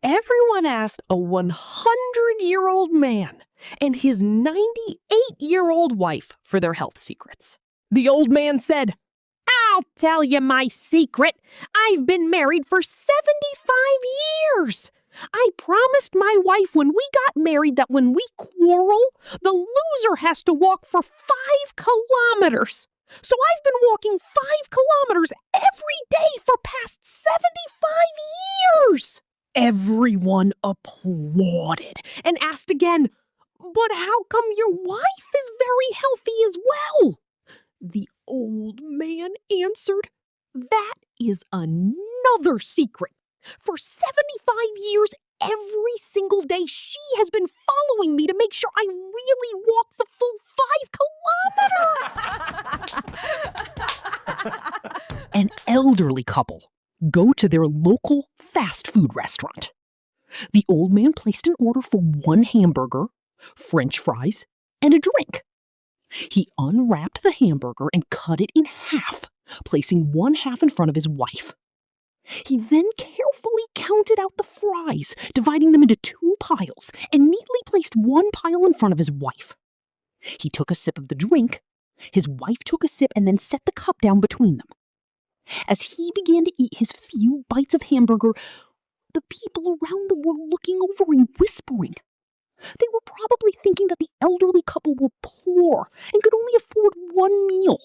Everyone asked a 100-year-old man and his 98-year-old wife for their health secrets. The old man said, "I'll tell you my secret. I've been married for 75 years. I promised my wife when we got married that when we quarrel, the loser has to walk for 5 kilometers. So I've been walking 5 kilometers every day for past 75 years." Everyone applauded and asked again, "But how come your wife is very healthy as well?" The old man answered, "That is another secret. For 75 years, every single day, she has been following me to make sure I really walk the full 5 kilometers." An elderly couple go to their local fast food restaurant. The old man placed an order for 1 hamburger, French fries, and a drink. He unwrapped the hamburger and cut it in half, placing 1 half in front of his wife. He then carefully counted out the fries, dividing them into 2 piles, and neatly placed 1 pile in front of his wife. He took a sip of the drink. His wife took a sip and then set the cup down between them. As he began to eat his few bites of hamburger, the people around them were looking over and whispering. They were probably thinking that the elderly couple were poor and could only afford 1 meal.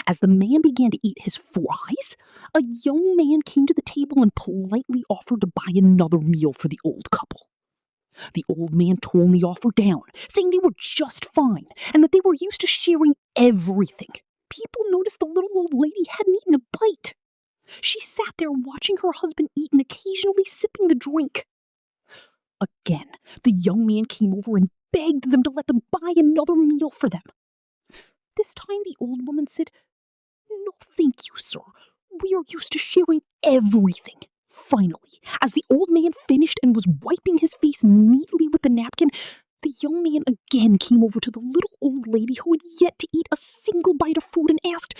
As the man began to eat his fries, a young man came to the table and politely offered to buy another meal for the old couple. The old man toned the offer down, saying they were just fine and that they were used to sharing everything. People noticed the little old lady hadn't eaten a bite. She sat there watching her husband eat and occasionally sipping the drink. Again, the young man came over and begged them to let them buy another meal for them. This time the old woman said, "No, thank you, sir. We are used to sharing everything." Finally, as the old man finished and was wiping his face neatly with the napkin, the young man again came over to the little old lady who had yet to eat a single bite of food and asked,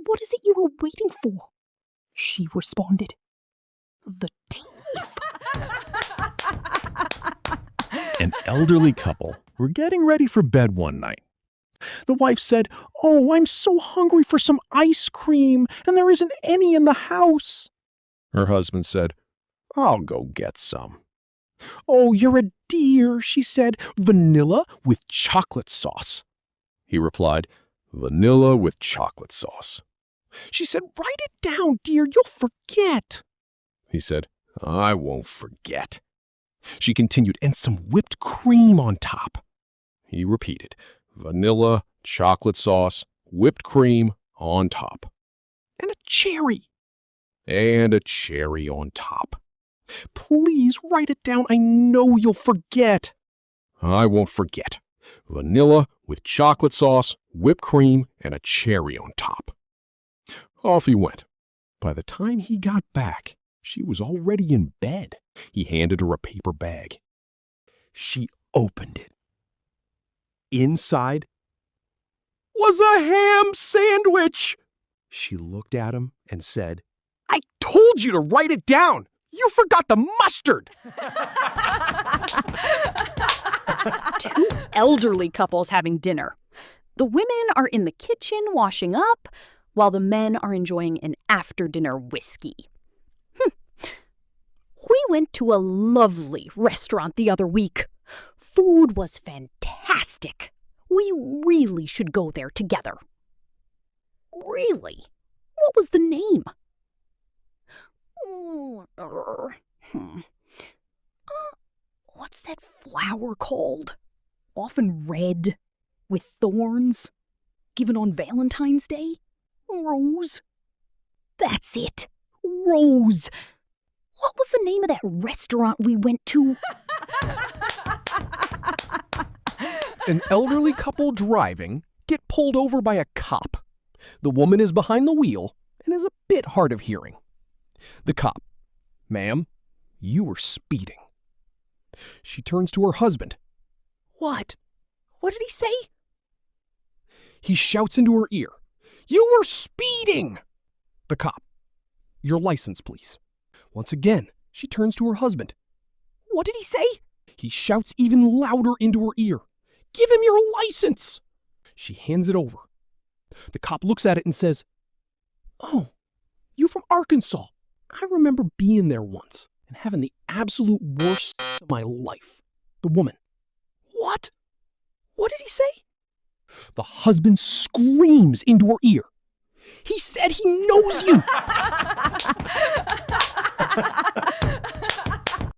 "What is it you are waiting for?" She responded, "The teeth." An elderly couple were getting ready for bed one night. The wife said, "Oh, I'm so hungry for some ice cream, and there isn't any in the house." Her husband said, "I'll go get some." "Oh, you're a dear," she said. "Vanilla with chocolate sauce." He replied, "Vanilla with chocolate sauce." She said, "Write it down, dear, you'll forget." He said, "I won't forget." She continued, "And some whipped cream on top." He repeated, "Vanilla, chocolate sauce, whipped cream on top. And a cherry." "And a cherry on top." "Please write it down. I know you'll forget." "I won't forget. Vanilla with chocolate sauce, whipped cream, and a cherry on top." Off he went. By the time he got back, she was already in bed. He handed her a paper bag. She opened it. Inside was a ham sandwich. She looked at him and said, "I told you to write it down. You forgot the mustard." 2 elderly couples having dinner. The women are in the kitchen washing up, while the men are enjoying an after-dinner whiskey. We went to a lovely restaurant the other week. Food was fantastic. We really should go there together. Really? What was the name? What's that flower called? Often red, with thorns, given on Valentine's Day? Rose? That's it. Rose. What was the name of that restaurant we went to? An elderly couple driving get pulled over by a cop. The woman is behind the wheel and is a bit hard of hearing. The cop, "Ma'am, you were speeding." She turns to her husband. "What? What did he say?" He shouts into her ear, "You were speeding!" The cop, "Your license, please." Once again, She turns to her husband. What did he say? He shouts even louder into her ear. Give him your license! She hands it over. The cop looks at it and says, Oh, you from Arkansas. I remember being there once and having the absolute worst of my life. The woman. What? What did he say? The husband screams into her ear. He said he knows you!